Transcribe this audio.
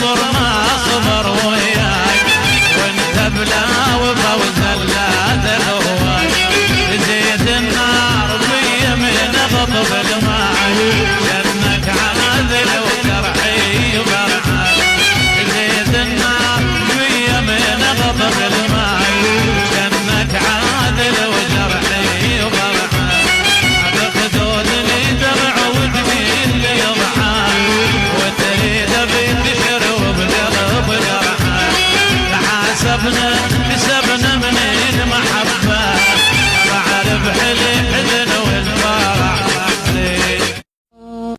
صبر ما صبر وياك، وانت بلا وفا وزلات الهواك، زيت النار بيمين غضب الماي، جنك عادل وجرحي وبرحان، زيت النار بيمين غضب الماي، جنك عادل وجرحي وبرحان، بخدودني دمع وجميل لي يضحان، وتريد بتشر وبقلب جرحان، حاسبنا بسبب